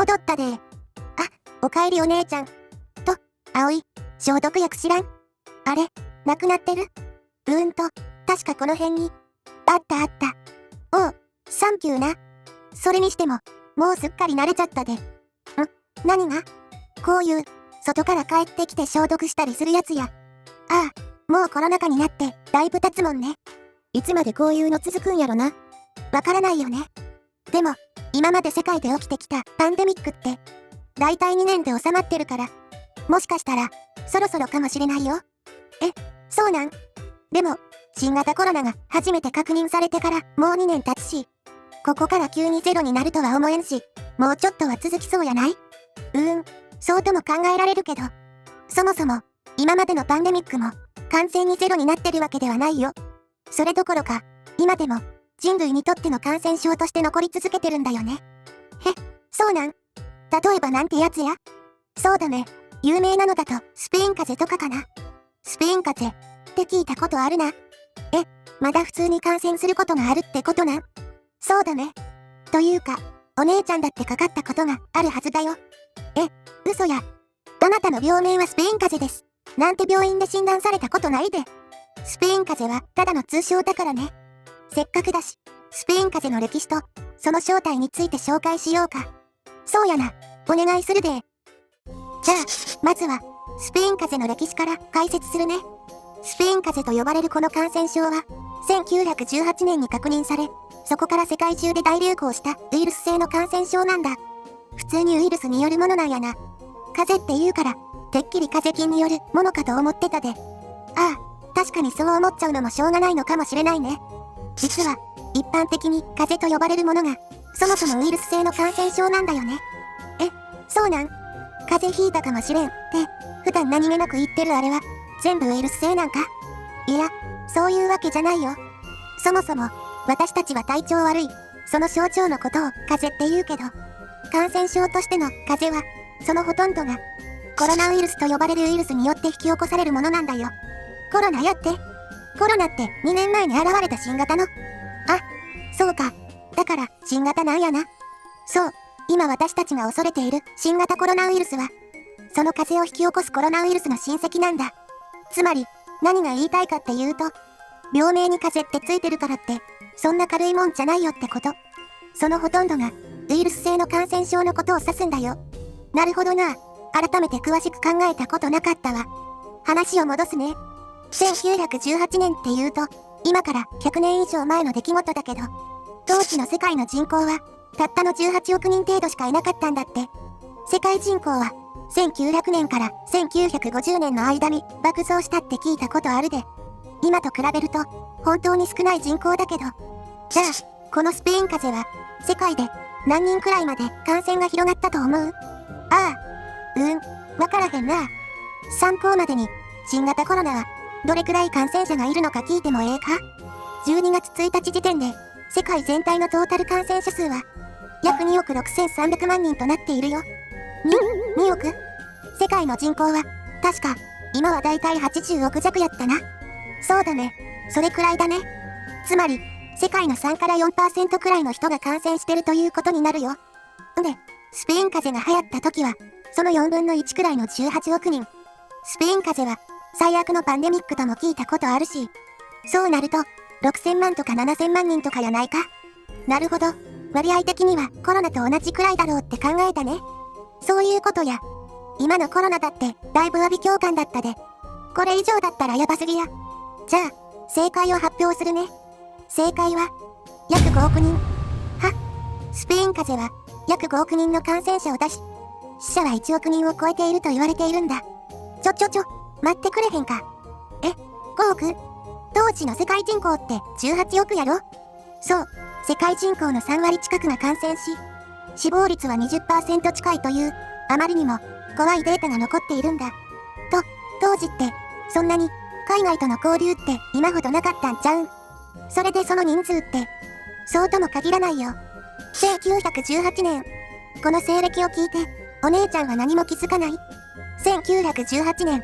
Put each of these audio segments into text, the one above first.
戻ったで。あ、おかえりお姉ちゃん。と、葵、消毒薬知らん？あれ、なくなってる？確かこの辺に。あった。おう、サンキューな。それにしても、もうすっかり慣れちゃったで。何が？こういう、外から帰ってきて消毒したりするやつや。ああ、もうコロナ禍になって、だいぶ経つもんね。いつまでこういうの続くんやろな。わからないよね。でも、今まで世界で起きてきたパンデミックって、だいたい2年で収まってるから、もしかしたら、そろそろかもしれないよ。そうなん？でも、新型コロナが初めて確認されてからもう2年経つし、ここから急にゼロになるとは思えんし、もうちょっとは続きそうやない？そうとも考えられるけど、そもそも、今までのパンデミックも、完全にゼロになってるわけではないよ。それどころか、今でも、人類にとっての感染症として残り続けてるんだよね。そうなん？例えばなんてやつや？そうだね。有名なのだと、スペイン風邪とかかな。スペイン風邪って聞いたことあるな。まだ普通に感染することがあるってことなん？そうだね。というか、お姉ちゃんだってかかったことがあるはずだよ。嘘や。あなたの病名はスペイン風邪です。なんて病院で診断されたことないで。スペイン風邪はただの通称だからね。せっかくだし、スペイン風邪の歴史と、その正体について紹介しようか。そうやな。お願いするで。じゃあ、まずは、スペイン風邪の歴史から解説するね。スペイン風邪と呼ばれるこの感染症は、1918年に確認され、そこから世界中で大流行したウイルス性の感染症なんだ。普通にウイルスによるものなんやな。風邪って言うから、てっきり風邪菌によるものかと思ってたで。ああ、確かにそう思っちゃうのもしょうがないのかもしれないね。実は、一般的に風邪と呼ばれるものが、そもそもウイルス性の感染症なんだよね。そうなん？風邪ひいたかもしれんって、普段何気なく言ってるあれは、全部ウイルス性なんか？いや、そういうわけじゃないよ。そもそも、私たちは体調悪い、その症状のことを風邪って言うけど、感染症としての風邪は、そのほとんどが、コロナウイルスと呼ばれるウイルスによって引き起こされるものなんだよ。コロナやって。コロナって2年前に現れた新型の。そうか。だから、新型なんやな。そう。今私たちが恐れている新型コロナウイルスは、その風邪を引き起こすコロナウイルスの親戚なんだ。つまり、何が言いたいかっていうと、病名に風邪ってついてるからって、そんな軽いもんじゃないよってこと。そのほとんどが、ウイルス性の感染症のことを指すんだよ。なるほどな。改めて詳しく考えたことなかったわ。話を戻すね。1918年って言うと、今から100年以上前の出来事だけど、当時の世界の人口は、たったの18億人程度しかいなかったんだって。世界人口は、1900年から1950年の間に爆増したって聞いたことあるで。今と比べると、本当に少ない人口だけど。じゃあ、このスペイン風邪は、世界で何人くらいまで感染が広がったと思う？わからへんな。参考までに、新型コロナは、どれくらい感染者がいるのか聞いてもええか？ 12 月1日時点で、世界全体のトータル感染者数は、約2億6300万人となっているよ。2億？世界の人口は、確か、今はだいたい80億弱やったな。そうだね。それくらいだね。つまり、世界の3から4% くらいの人が感染してるということになるよ。で、スペイン風邪が流行った時は、その4分の1くらいの18億人。スペイン風邪は、最悪のパンデミックとも聞いたことあるし、そうなると、6000万とか7000万人とかやないか。なるほど。割合的にはコロナと同じくらいだろうって考えたね。そういうことや。今のコロナだってだいぶ阿鼻叫喚だったで。これ以上だったらやばすぎや。じゃあ、正解を発表するね。正解は、約5億人。スペイン風邪は約5億人の感染者を出し、死者は1億人を超えていると言われているんだ。待ってくれへんか。5億？当時の世界人口って18億やろ？そう、世界人口の3割近くが感染し、死亡率は 20% 近いという、あまりにも怖いデータが残っているんだ。当時って、そんなに海外との交流って今ほどなかったんちゃうん？それでその人数って、そうとも限らないよ。1918年。この西暦を聞いて、お姉ちゃんは何も気づかない？ 1918 年。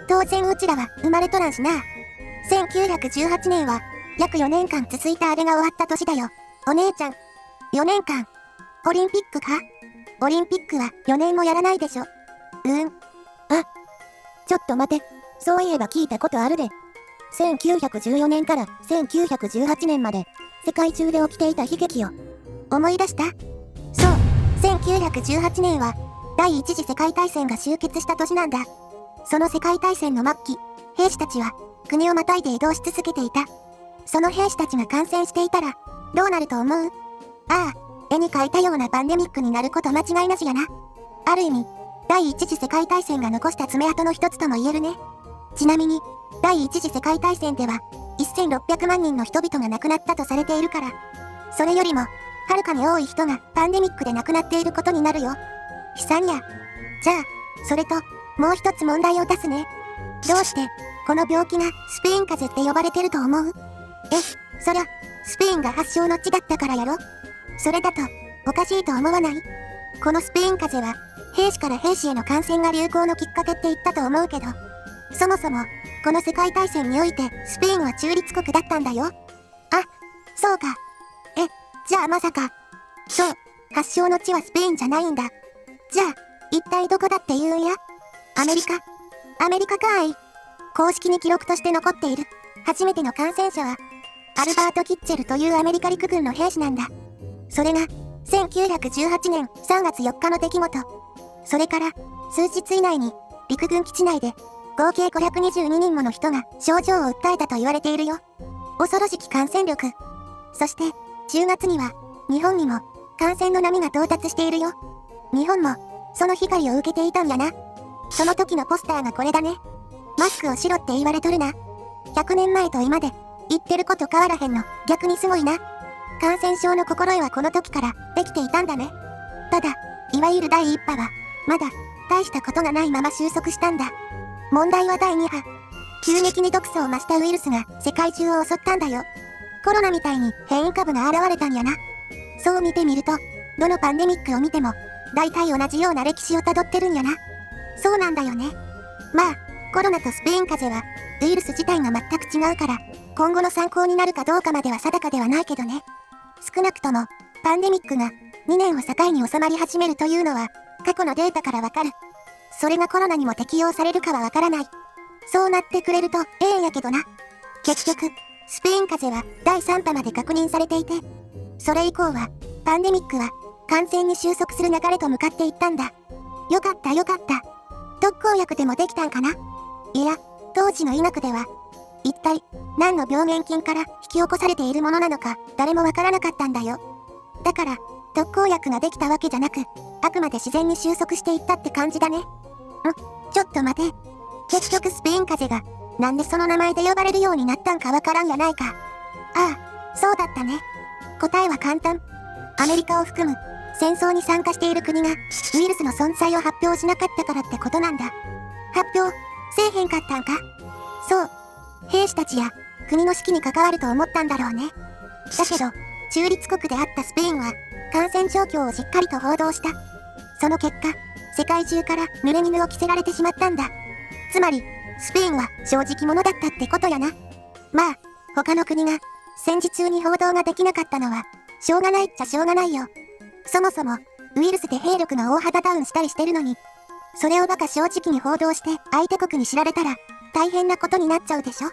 当然うちらは生まれとらんしな。1918年は、約4年間続いたあれが終わった年だよ。お姉ちゃん。4年間。オリンピックか？オリンピックは4年もやらないでしょ。ちょっと待て。そういえば聞いたことあるで。1914年から1918年まで世界中で起きていた悲劇を思い出した？そう、1918年は第一次世界大戦が終結した年なんだ。その世界大戦の末期、兵士たちは国をまたいで移動し続けていた。その兵士たちが感染していたらどうなると思う？ああ、絵に描いたようなパンデミックになること間違いなしやな。ある意味、第一次世界大戦が残した爪痕の一つとも言えるね。ちなみに、第一次世界大戦では1600万人の人々が亡くなったとされているから、それよりもはるかに多い人がパンデミックで亡くなっていることになるよ。悲惨や。じゃあ、それともう一つ問題を出すね。どうしてこの病気がスペイン風邪って呼ばれてると思う？そりゃスペインが発祥の地だったからやろ。それだとおかしいと思わない？このスペイン風邪は兵士から兵士への感染が流行のきっかけって言ったと思うけど、そもそもこの世界大戦においてスペインは中立国だったんだよ。あ、そうか。じゃあまさか。そう、発祥の地はスペインじゃないんだ。じゃあ一体どこだって言うんや？アメリカかい。公式に記録として残っている初めての感染者はアルバート・キッチェルというアメリカ陸軍の兵士なんだ。それが1918年3月4日の出来事。それから数日以内に陸軍基地内で合計522人もの人が症状を訴えたと言われているよ。恐ろしき感染力。そして10月には日本にも感染の波が到達しているよ。日本もその被害を受けていたんやな。その時のポスターがこれだね。マスクをしろって言われとるな。100年前と今で言ってること変わらへんの。逆にすごいな。感染症の心得はこの時からできていたんだね。ただ、いわゆる第1波はまだ大したことがないまま収束したんだ。問題は第2波。急激に毒素を増したウイルスが世界中を襲ったんだよ。コロナみたいに変異株が現れたんやな。そう見てみると、どのパンデミックを見ても大体同じような歴史をたどってるんやな。そうなんだよね。まあ、コロナとスペイン風邪はウイルス自体が全く違うから、今後の参考になるかどうかまでは定かではないけどね。少なくとも、パンデミックが2年を境に収まり始めるというのは、過去のデータからわかる。それがコロナにも適用されるかはわからない。そうなってくれるとええんやけどな。結局、スペイン風邪は第3波まで確認されていて、それ以降は、パンデミックは感染に収束する流れと向かっていったんだ。よかった。特効薬でもできたんかな？いや、当時の医学では、一体何の病原菌から引き起こされているものなのか誰もわからなかったんだよ。だから、特効薬ができたわけじゃなく、あくまで自然に収束していったって感じだね。ちょっと待て。結局スペイン風邪が、なんでその名前で呼ばれるようになったんかわからんやないか。ああ、そうだったね。答えは簡単。アメリカを含む、戦争に参加している国が、ウイルスの存在を発表しなかったからってことなんだ。発表、せえへんかったんか？そう。兵士たちや、国の士気に関わると思ったんだろうね。だけど、中立国であったスペインは、感染状況をしっかりと報道した。その結果、世界中から濡れ衣を着せられてしまったんだ。つまり、スペインは正直者だったってことやな。まあ、他の国が戦時中に報道ができなかったのは、しょうがないっちゃしょうがないよ。そもそも、ウイルスで兵力が大幅ダウンしたりしてるのに、それをバカ正直に報道して相手国に知られたら、大変なことになっちゃうでしょ。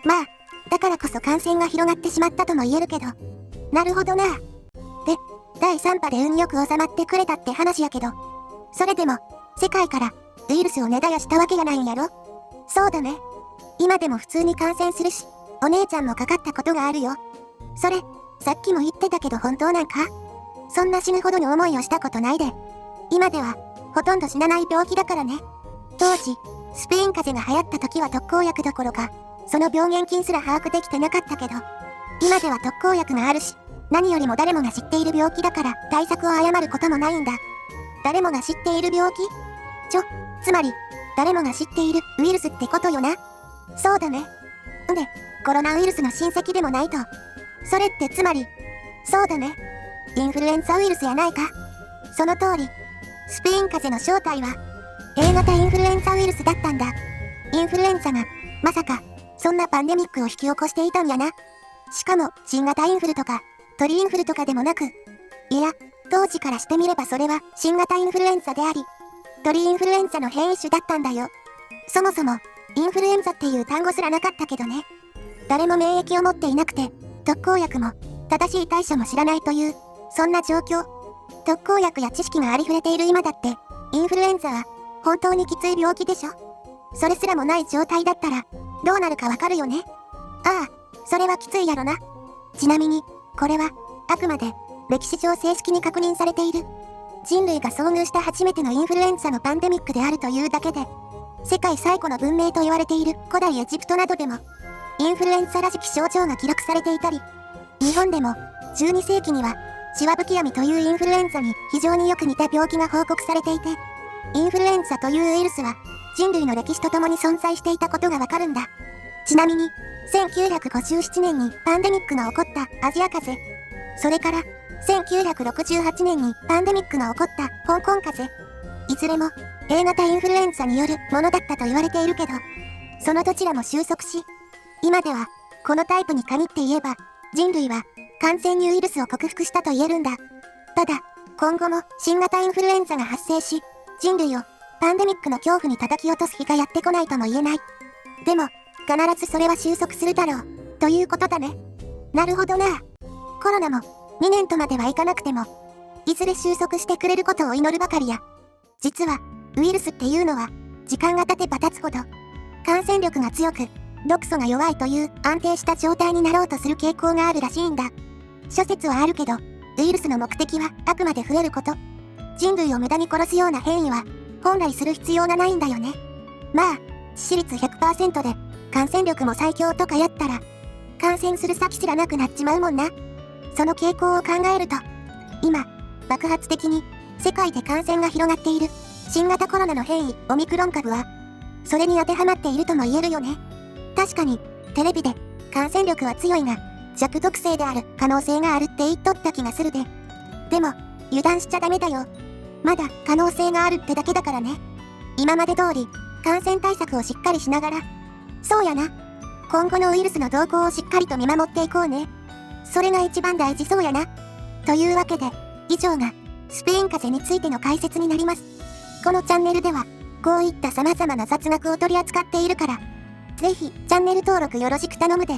まあ、だからこそ感染が広がってしまったとも言えるけど。なるほどな。で、第3波で運よく収まってくれたって話やけど、それでも、世界からウイルスを根絶やしたわけやないんやろ？そうだね。今でも普通に感染するし、お姉ちゃんもかかったことがあるよ。それ、さっきも言ってたけど本当なんか？そんな死ぬほどの思いをしたことないで。今では、ほとんど死なない病気だからね。当時、スペイン風邪が流行った時は特効薬どころか、その病原菌すら把握できてなかったけど、今では特効薬があるし、何よりも誰もが知っている病気だから対策を誤ることもないんだ。誰もが知っている病気？つまり、誰もが知っているウイルスってことよな。そうだね。で、コロナウイルスの親戚でもないと。それってつまり、そうだね。インフルエンザウイルスやないか。その通り。スペイン風邪の正体は、A 型インフルエンザウイルスだったんだ。インフルエンザが、まさか、そんなパンデミックを引き起こしていたんやな。しかも、新型インフルとか、鳥インフルとかでもなく、いや、当時からしてみればそれは新型インフルエンザであり、鳥インフルエンザの変異種だったんだよ。そもそも、インフルエンザっていう単語すらなかったけどね。誰も免疫を持っていなくて、特効薬も、正しい対処も知らないという、そんな状況。特効薬や知識がありふれている今だって、インフルエンザは、本当にきつい病気でしょ。それすらもない状態だったら、どうなるかわかるよね。ああ、それはきついやろな。ちなみに、これは、あくまで、歴史上正式に確認されている。人類が遭遇した初めてのインフルエンザのパンデミックであるというだけで、世界最古の文明と言われている古代エジプトなどでも、インフルエンザらしき症状が記録されていたり、日本でも、12世紀には、シワブキヤミというインフルエンザに非常によく似た病気が報告されていて、インフルエンザというウイルスは、人類の歴史とともに存在していたことがわかるんだ。ちなみに、1957年にパンデミックが起こったアジア風邪、それから、1968年にパンデミックが起こった香港風邪、いずれも A 型インフルエンザによるものだったと言われているけど、そのどちらも収束し、今では、このタイプに限って言えば、人類は感染にウイルスを克服したと言えるんだ。ただ、今後も新型インフルエンザが発生し、人類をパンデミックの恐怖に叩き落とす日がやってこないとも言えない。でも、必ずそれは収束するだろう、ということだね。なるほどな。コロナも2年とまではいかなくても、いずれ収束してくれることを祈るばかりや。実は、ウイルスっていうのは、時間が経てば経つほど、感染力が強く、毒素が弱いという安定した状態になろうとする傾向があるらしいんだ。諸説はあるけど、ウイルスの目的はあくまで増えること。人類を無駄に殺すような変異は、本来する必要がないんだよね。まあ、致死率 100% で、感染力も最強とかやったら、感染する先すらなくなっちまうもんな。その傾向を考えると、今、爆発的に世界で感染が広がっている新型コロナの変異オミクロン株は、それに当てはまっているとも言えるよね。確かに、テレビで感染力は強いが、弱毒性である可能性があるって言っとった気がするで。でも、油断しちゃダメだよ。まだ可能性があるってだけだからね。今まで通り、感染対策をしっかりしながら、そうやな。今後のウイルスの動向をしっかりと見守っていこうね。それが一番大事そうやな。というわけで、以上がスペイン風邪についての解説になります。このチャンネルでは、こういった様々な雑学を取り扱っているから、ぜひチャンネル登録よろしく頼むで。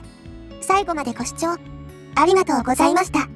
最後までご視聴ありがとうございました。